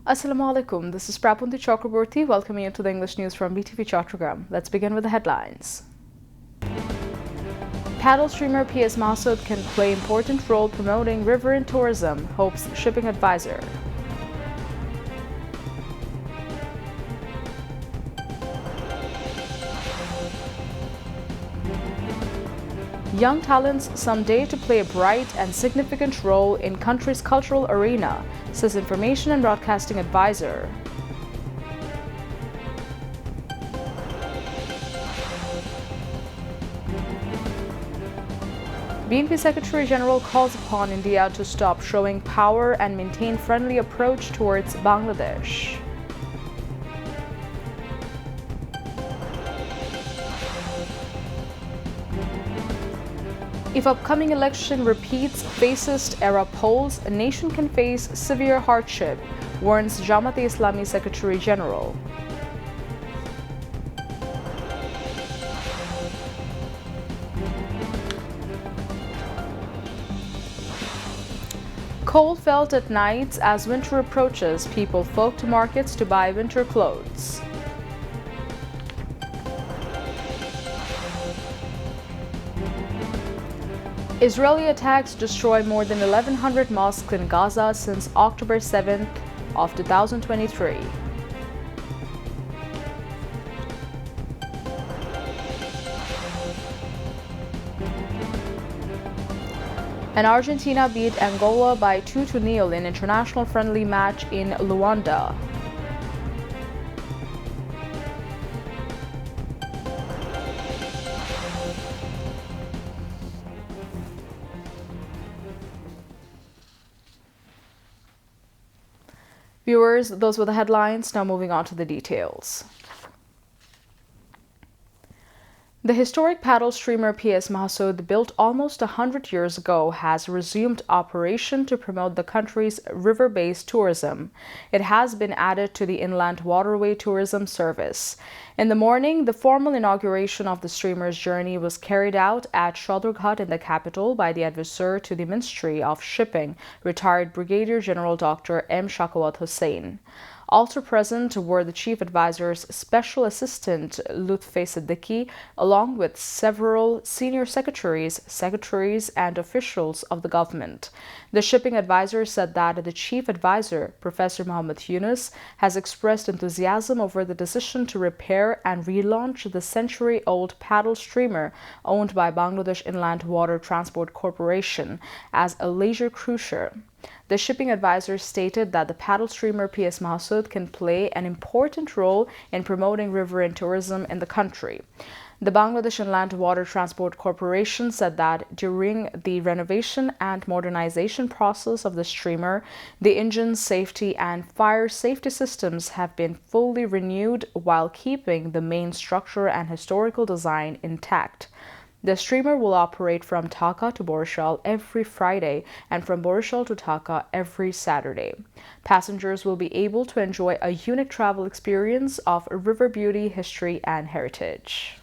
Assalamu alaikum. This is Btv-Chattogram welcoming you to the English news from Btv-Chattogram. Let's begin with the headlines. Paddle streamer P.S. Masood can play important role promoting riverine tourism, hopes shipping advisor. Young talents someday to play a bright and significant role in country's cultural arena, says Information and Broadcasting Advisor. BNP Secretary General calls upon India to stop showing power and maintain friendly approach towards Bangladesh. If upcoming election repeats fascist-era polls, a nation can face severe hardship, warns Jamaat-e-Islami Secretary General. Cold felt at nights as winter approaches. People flock to markets to buy winter clothes. Israeli attacks destroy more than 1,100 mosques in Gaza since October 7th of 2023. And Argentina beat Angola by 2-0 in international friendly match in Luanda. Viewers, those were the headlines. Now moving on to the details. The historic paddle streamer P.S. Masood, built almost 100 years ago, has resumed operation to promote the country's river-based tourism. It has been added to the inland waterway tourism service. In the morning, the formal inauguration of the streamer's journey was carried out at Shongbad in the capital by the advisor to the Ministry of Shipping, retired Brigadier General Dr. M. Shakawat Hussain. Also present were the Chief Advisor's Special Assistant Lutfi Siddiqui, along with several senior secretaries, and officials of the government. The shipping advisor said that the Chief Advisor, Professor Muhammad Yunus, has expressed enthusiasm over the decision to repair and relaunch the century-old paddle streamer owned by Bangladesh Inland Water Transport Corporation as a leisure cruiser. The shipping advisor stated that the paddle streamer P.S. Masood can play an important role in promoting riverine tourism in the country. The Bangladesh Inland Water Transport Corporation said that during the renovation and modernization process of the streamer, the engine safety and fire safety systems have been fully renewed while keeping the main structure and historical design intact. The streamer will operate from Dhaka to Borishal every Friday and from Borishal to Dhaka every Saturday. Passengers will be able to enjoy a unique travel experience of river beauty, history, and heritage.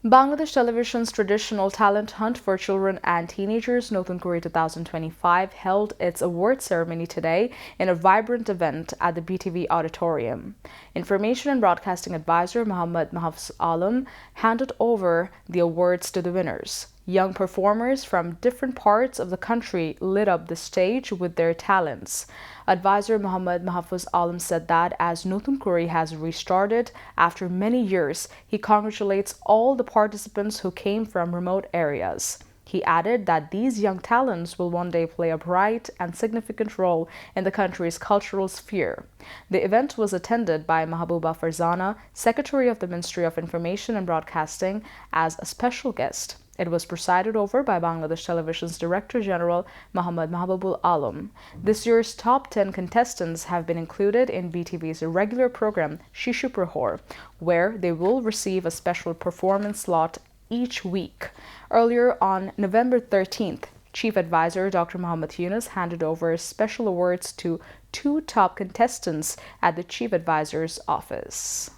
Bangladesh Television's traditional talent hunt for children and teenagers, Notun Kuri 2025, held its award ceremony today in a vibrant event at the BTV Auditorium. Information and Broadcasting Advisor Muhammad Mahfuz Alam handed over the awards to the winners. Young performers from different parts of the country lit up the stage with their talents. Advisor Muhammad Mahfuz Alam said that as Notun Kuri has restarted after many years, he congratulates all the participants who came from remote areas. He added that these young talents will one day play a bright and significant role in the country's cultural sphere. The event was attended by Mahbooba Farzana, Secretary of the Ministry of Information and Broadcasting, as a special guest. It was presided over by Bangladesh Television's Director General Muhammad Mahbubul Alam. This year's top 10 contestants have been included in BTV's regular program Shishu Prahor, where they will receive a special performance slot each week. Earlier on November 13th, Chief Advisor Dr. Muhammad Yunus handed over special awards to 2 top contestants at the Chief Advisor's office.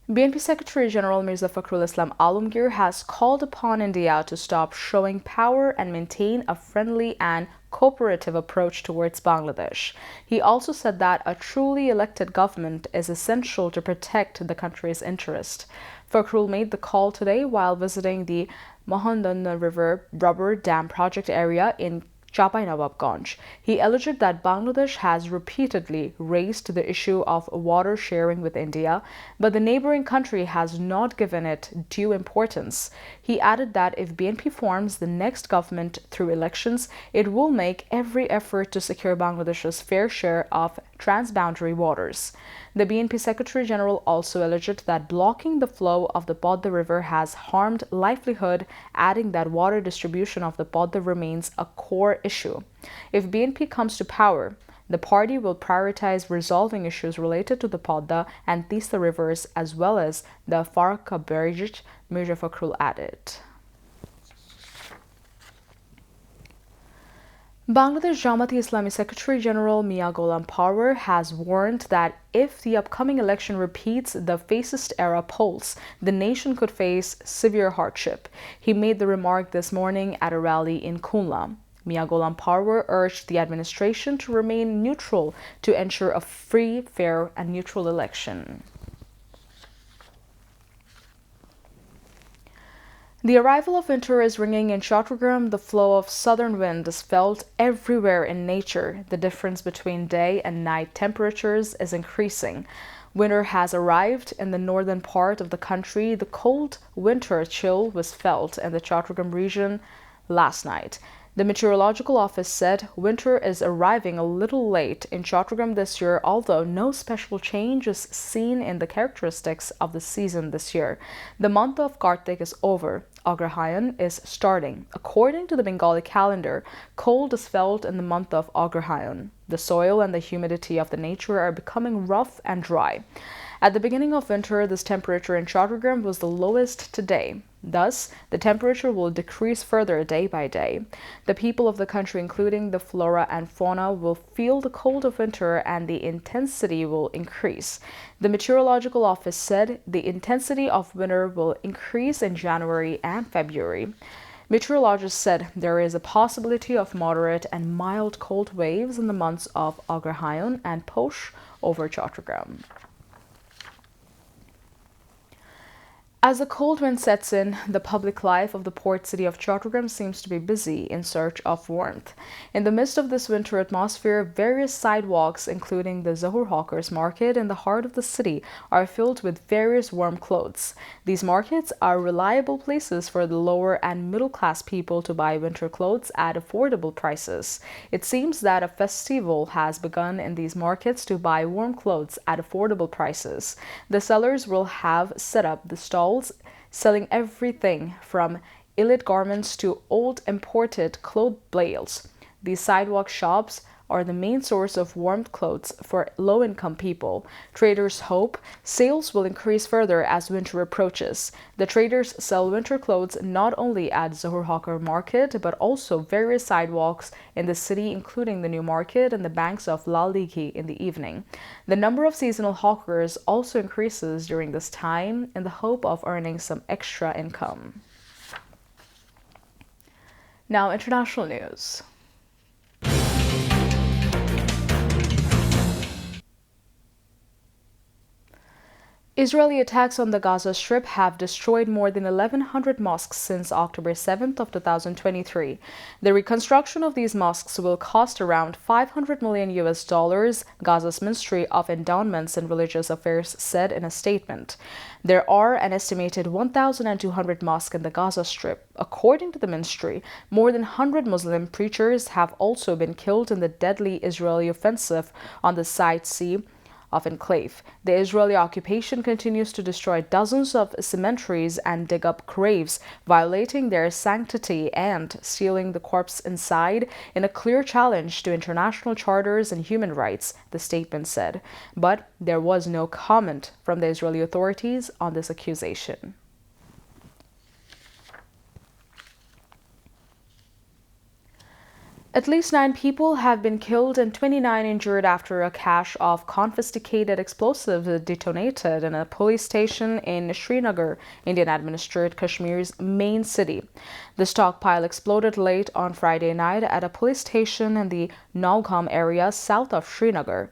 BNP Secretary General Mirza Fakhrul Islam Alamgir has called upon India to stop showing power and maintain a friendly and cooperative approach towards Bangladesh. He also said that a truly elected government is essential to protect the country's interest. Fakhrul made the call today while visiting the Mahandana River rubber dam project area in Chapai-Nawabganj. He alleged that Bangladesh has repeatedly raised the issue of water sharing with India, but the neighboring country has not given it due importance. He added that if BNP forms the next government through elections, it will make every effort to secure Bangladesh's fair share of transboundary waters. The BNP Secretary General also alleged that blocking the flow of the Podda River has harmed livelihood, adding that water distribution of the Podda remains a core issue. If BNP comes to power, the party will prioritize resolving issues related to the Podda and Tista rivers as well as the Faraka Bridge, Mirza Fakhrul added. Bangladesh Jamaat-e-Islami Secretary General Mia Gholam Parwer has warned that if the upcoming election repeats the fascist-era polls, the nation could face severe hardship. He made the remark this morning at a rally in Khulna. Mia Gholam Parwer urged the administration to remain neutral to ensure a free, fair, and neutral election. The arrival of winter is ringing in Chattogram. The flow of southern wind is felt everywhere in nature. The difference between day and night temperatures is increasing. Winter has arrived in the northern part of the country. The cold winter chill was felt in the Chattogram region last night. The Meteorological Office said winter is arriving a little late in Chattogram this year, although no special change is seen in the characteristics of the season this year. The month of Kartik is over. Agrahayan is starting. According to the Bengali calendar, cold is felt in the month of Agrahayan. The soil and the humidity of the nature are becoming rough and dry. At the beginning of winter, this temperature in Chattogram was the lowest today. Thus, the temperature will decrease further day by day. The people of the country, including the flora and fauna, will feel the cold of winter and the intensity will increase. The Meteorological Office said the intensity of winter will increase in January and February. Meteorologists said there is a possibility of moderate and mild cold waves in the months of Agrahayan and Posh over Chattogram. As the cold wind sets in, the public life of the port city of Chattogram seems to be busy in search of warmth. In the midst of this winter atmosphere, various sidewalks, including the Zohar Hawkers Market in the heart of the city, are filled with various warm clothes. These markets are reliable places for the lower and middle-class people to buy winter clothes at affordable prices. It seems that a festival has begun in these markets to buy warm clothes at affordable prices. The sellers will have set up the stalls selling everything from elite garments to old imported cloth bales. These sidewalk shops are the main source of warm clothes for low-income people. Traders hope sales will increase further as winter approaches. The traders sell winter clothes not only at Zohar Hawker Market but also various sidewalks in the city, including the New Market and the banks of Lal Dighi in the evening. The number of seasonal hawkers also increases during this time in the hope of earning some extra income. Now, international news. Israeli attacks on the Gaza Strip have destroyed more than 1,100 mosques since October 7th of 2023. The reconstruction of these mosques will cost around $500 million, Gaza's Ministry of Endowments and Religious Affairs said in a statement. There are an estimated 1,200 mosques in the Gaza Strip. According to the ministry, more than 100 Muslim preachers have also been killed in the deadly Israeli offensive on the South Sea of enclave. The Israeli occupation continues to destroy dozens of cemeteries and dig up graves, violating their sanctity and sealing the corpse inside in a clear challenge to international charters and human rights, the statement said. But there was no comment from the Israeli authorities on this accusation. At least 9 people have been killed and 29 injured after a cache of confiscated explosives detonated in a police station in Srinagar, Indian-administered Kashmir's main city. The stockpile exploded late on Friday night at a police station in the Nalgaon area south of Srinagar.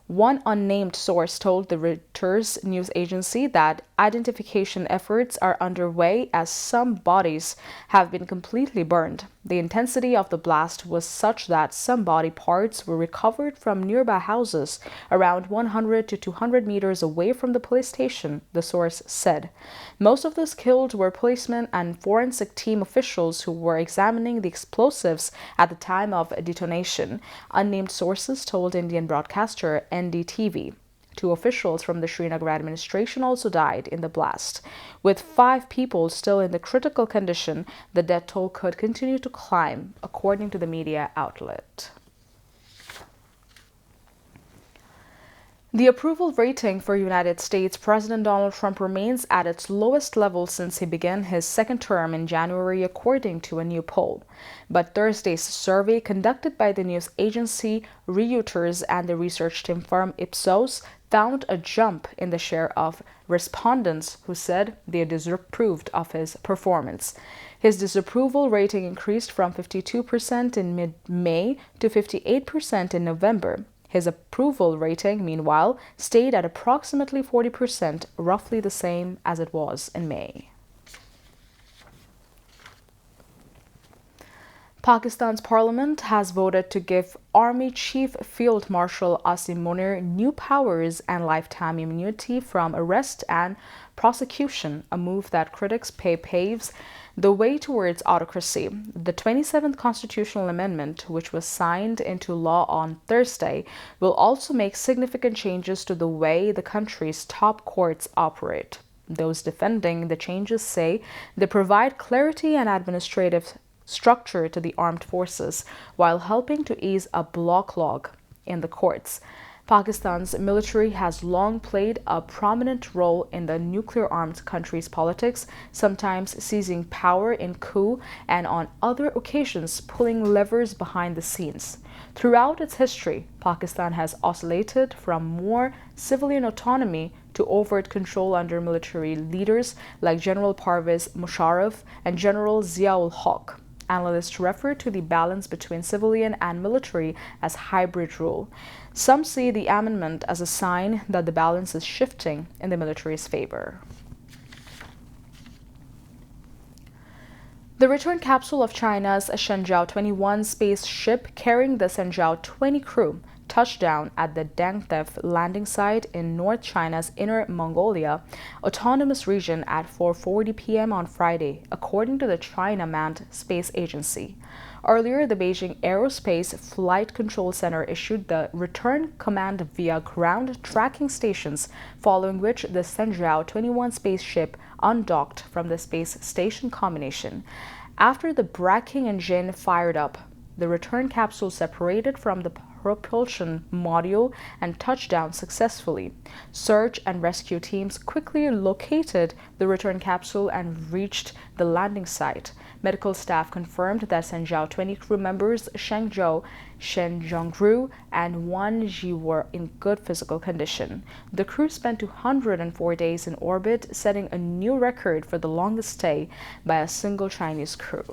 One unnamed source told the Reuters news agency that identification efforts are underway as some bodies have been completely burned. The intensity of the blast was such that some body parts were recovered from nearby houses around 100 to 200 meters away from the police station, the source said. Most of those killed were policemen and forensic team officials who were examining the explosives at the time of detonation, unnamed sources told Indian broadcaster NDTV. 2 officials from the Srinagar administration also died in the blast. With 5 people still in the critical condition, the death toll could continue to climb, according to the media outlet. The approval rating for United States President Donald Trump remains at its lowest level since he began his second term in January, according to a new poll. But Thursday's survey conducted by the news agency Reuters and the research team firm Ipsos found a jump in the share of respondents who said they disapproved of his performance. His disapproval rating increased from 52% in mid-May to 58% in November. His approval rating, meanwhile, stayed at approximately 40%, roughly the same as it was in May. Pakistan's parliament has voted to give Army Chief Field Marshal Asim Munir new powers and lifetime immunity from arrest and prosecution, a move that critics paves the way towards autocracy. The 27th constitutional amendment, which was signed into law on Thursday, will also make significant changes to the way the country's top courts operate. Those defending the changes say they provide clarity and administrative structure to the armed forces while helping to ease a backlog in the courts. Pakistan's military has long played a prominent role in the nuclear-armed country's politics, sometimes seizing power in coup and on other occasions pulling levers behind the scenes. Throughout its history, Pakistan has oscillated from more civilian autonomy to overt control under military leaders like General Parvez Musharraf and General Zia-ul Haq. Analysts refer to the balance between civilian and military as hybrid rule. Some see the amendment as a sign that the balance is shifting in the military's favor. The return capsule of China's Shenzhou-21 spaceship carrying the Shenzhou-20 crew touched down at the Dangtef landing site in North China's Inner Mongolia Autonomous Region at 4:40 p.m. on Friday, according to the China Manned Space Agency. Earlier, the Beijing Aerospace Flight Control Center issued the return command via ground tracking stations, following which the Shenzhou-21 spaceship undocked from the space station combination. After the braking engine fired up, the return capsule separated from the propulsion module and touched down successfully. Search and rescue teams quickly located the return capsule and reached the landing site. Medical staff confirmed that Shenzhou-20 crew members Sheng Zhou, Shen Zhongru, and Wan Ji were in good physical condition. The crew spent 204 days in orbit, setting a new record for the longest stay by a single Chinese crew.